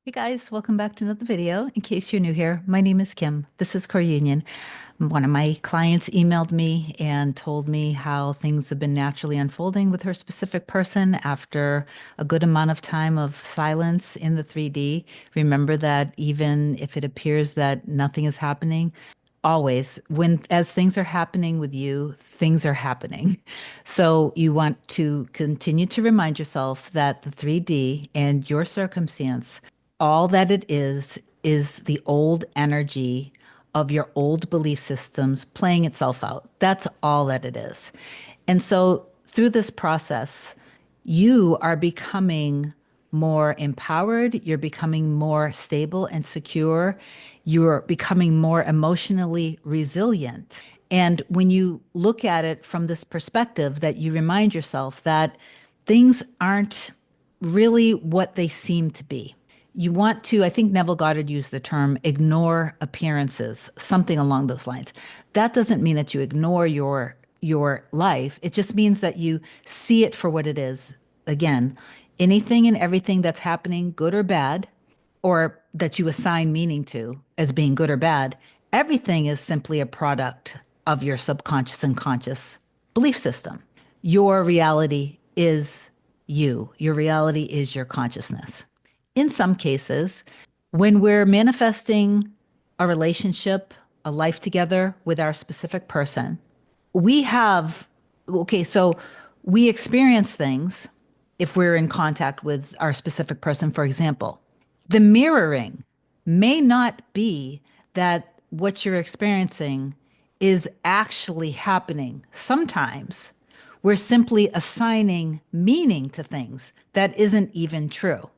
Hey guys, welcome back to another video. In case you're new here, my name is Kim. This is Core Union. One of my clients emailed me and told me how things have been naturally unfolding with her specific person after a good amount of time of silence in the 3D. Remember that even if it appears that nothing is happening, always, as things are happening with you, things are happening. So you want to continue to remind yourself that the 3D and your circumstance, all that it is the old energy of your old belief systems playing itself out. That's all that it is. And so through this process, you are becoming more empowered, you're becoming more stable and secure, you're becoming more emotionally resilient. And when you look at it from this perspective, that you remind yourself that things aren't really what they seem to be. You want to, I think Neville Goddard used the term ignore appearances, something along those lines. That doesn't mean that you ignore your life. It just means that you see it for what it is. Again, anything and everything that's happening, good or bad, or that you assign meaning to as being good or bad, everything is simply a product of your subconscious and conscious belief system. Your reality is you. Your reality is your consciousness. In some cases, when we're manifesting a relationship, a life together with our specific person, we have, okay, so we experience things if we're in contact with our specific person, for example. The mirroring may not be that what you're experiencing is actually happening. Sometimes we're simply assigning meaning to things that isn't even true.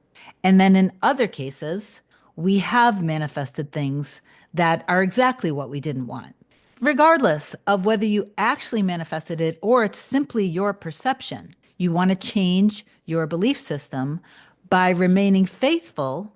And then in other cases, we have manifested things that are exactly what we didn't want. Regardless of whether you actually manifested it or it's simply your perception, you want to change your belief system by remaining faithful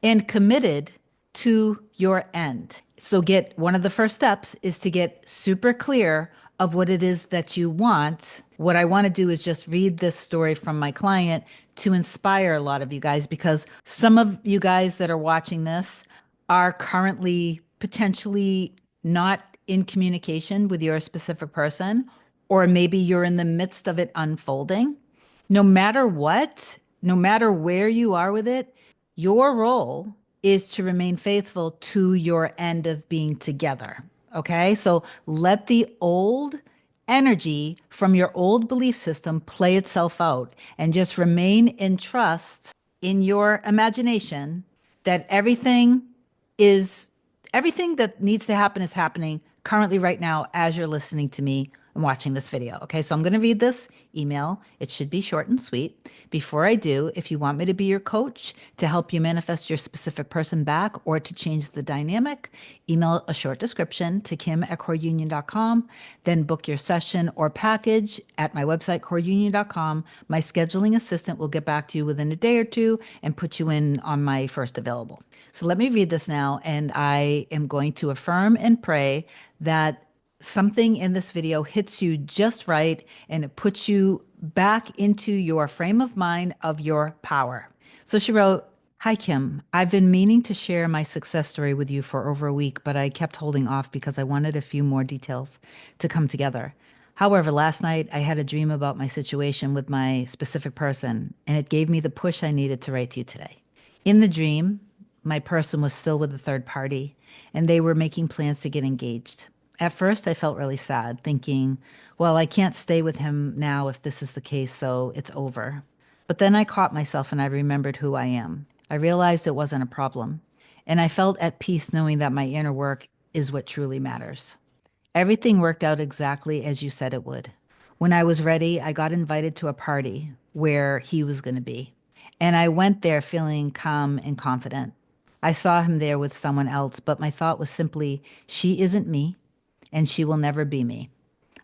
and committed to your end. So get one of the first steps is to get super clear of what it is that you want. What I want to do is just read this story from my client to inspire a lot of you guys, because some of you guys that are watching this are currently potentially not in communication with your specific person, or maybe you're in the midst of it unfolding. No matter what, no matter where you are with it, your role is to remain faithful to your end of being together. Okay. So let the old energy from your old belief system play itself out and just remain in trust in your imagination that is everything that needs to happen is happening currently right now as you're listening to me and watching this video. Okay, so I'm going to read this email. It should be short and sweet. Before I do, if you want me to be your coach to help you manifest your specific person back or to change the dynamic, email a short description to kim@coreunion.com, then book your session or package at my website, coreunion.com. My scheduling assistant will get back to you within a day or two and put you in on my first available. So let me read this now, and I am going to affirm and pray that something in this video hits you just right and it puts you back into your frame of mind of your power. So she wrote, "Hi, Kim. I've been meaning to share my success story with you for over a week, but I kept holding off because I wanted a few more details to come together. However, last night I had a dream about my situation with my specific person, and it gave me the push I needed to write to you today. In the dream, my person was still with a third party, and they were making plans to get engaged. At first, I felt really sad, thinking, well, I can't stay with him now if this is the case, so it's over. But then I caught myself and I remembered who I am. I realized it wasn't a problem, and I felt at peace knowing that my inner work is what truly matters. Everything worked out exactly as you said it would. When I was ready, I got invited to a party where he was going to be, and I went there feeling calm and confident. I saw him there with someone else, but my thought was simply, she isn't me, and she will never be me.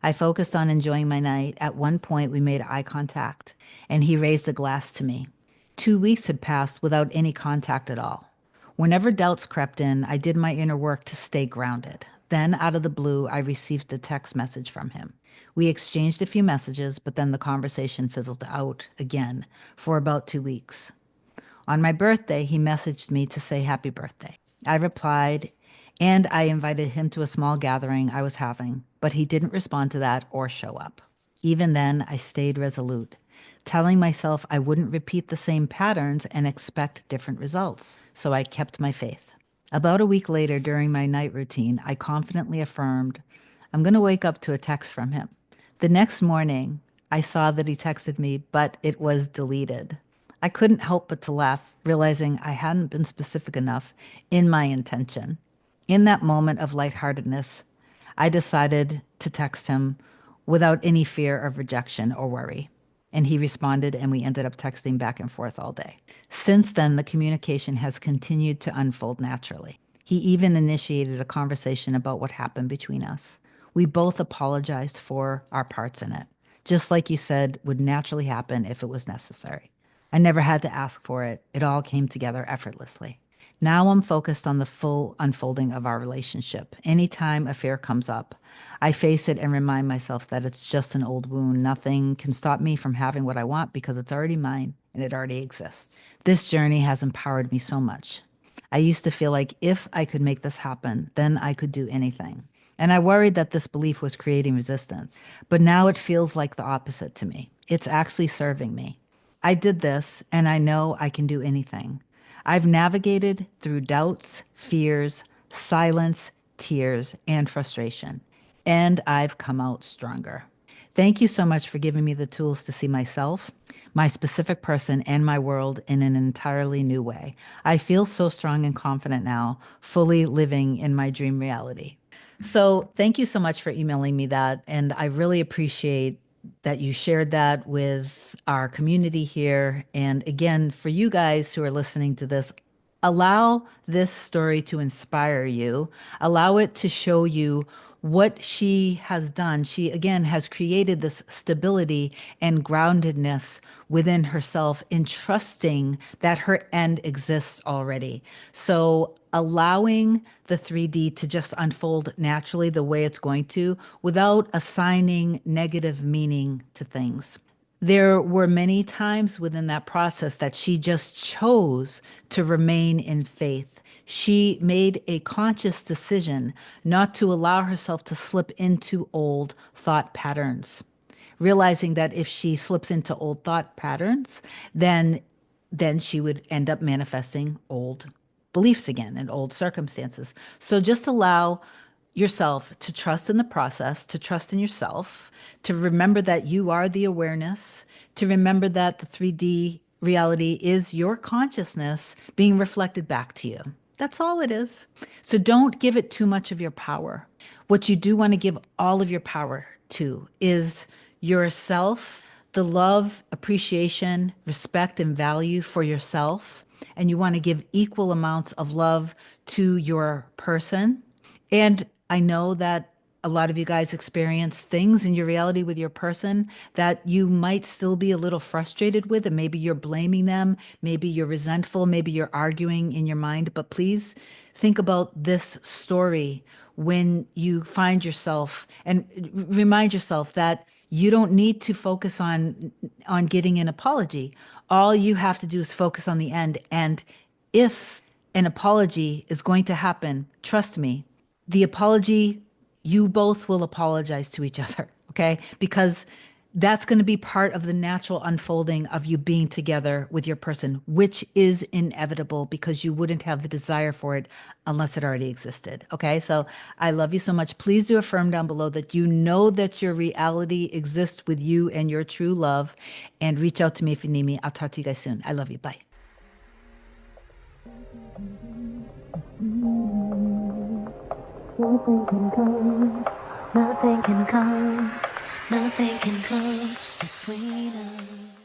I focused on enjoying my night. At one point, we made eye contact, and he raised a glass to me. 2 weeks had passed without any contact at all. Whenever doubts crept in, I did my inner work to stay grounded. Then, out of the blue, I received a text message from him. We exchanged a few messages, but then the conversation fizzled out again for about 2 weeks. On my birthday, he messaged me to say happy birthday. I replied, and I invited him to a small gathering I was having, but he didn't respond to that or show up. Even then, I stayed resolute, telling myself I wouldn't repeat the same patterns and expect different results. So I kept my faith. About a week later, during my night routine, I confidently affirmed, I'm going to wake up to a text from him. The next morning, I saw that he texted me, but it was deleted. I couldn't help but to laugh, realizing I hadn't been specific enough in my intention. In that moment of lightheartedness, I decided to text him without any fear of rejection or worry. And he responded, and we ended up texting back and forth all day. Since then, the communication has continued to unfold naturally. He even initiated a conversation about what happened between us. We both apologized for our parts in it, just like you said would naturally happen if it was necessary. I never had to ask for it. It all came together effortlessly. Now I'm focused on the full unfolding of our relationship. Anytime a fear comes up, I face it and remind myself that it's just an old wound. Nothing can stop me from having what I want because it's already mine and it already exists. This journey has empowered me so much. I used to feel like if I could make this happen, then I could do anything. And I worried that this belief was creating resistance. But now it feels like the opposite to me. It's actually serving me. I did this, and I know I can do anything. I've navigated through doubts, fears, silence, tears, and frustration, and I've come out stronger. Thank you so much for giving me the tools to see myself, my specific person, and my world in an entirely new way. I feel so strong and confident now, fully living in my dream reality. So, thank you so much for emailing me that. And I really appreciate that you shared that with our community here. And again, for you guys who are listening to this, allow this story to inspire you, allow it to show you what she has done. She, again, has created this stability and groundedness within herself in trusting that her end exists already. So allowing the 3D to just unfold naturally the way it's going to without assigning negative meaning to things. There were many times within that process that she just chose to remain in faith. She made a conscious decision not to allow herself to slip into old thought patterns, realizing that if she slips into old thought patterns, then she would end up manifesting old beliefs again and old circumstances. So just allow yourself to trust in the process, to trust in yourself, to remember that you are the awareness, to remember that the 3D reality is your consciousness being reflected back to you. That's all it is. So don't give it too much of your power. What you do want to give all of your power to is yourself, the love, appreciation, respect, and value for yourself. And you want to give equal amounts of love to your person. And I know that a lot of you guys experience things in your reality with your person that you might still be a little frustrated with, and maybe you're blaming them, maybe you're resentful, maybe you're arguing in your mind. But please think about this story when you find yourself and remind yourself that you don't need to focus on getting an apology. All you have to do is focus on the end. And if an apology is going to happen, trust me, the apology, you both will apologize to each other, okay? Because that's going to be part of the natural unfolding of you being together with your person, which is inevitable because you wouldn't have the desire for it unless it already existed, okay? So I love you so much. Please do affirm down below that you know that your reality exists with you and your true love, and reach out to me if you need me. I'll talk to you guys soon. I love you. Bye. Nothing can come, nothing can come, nothing can come between us.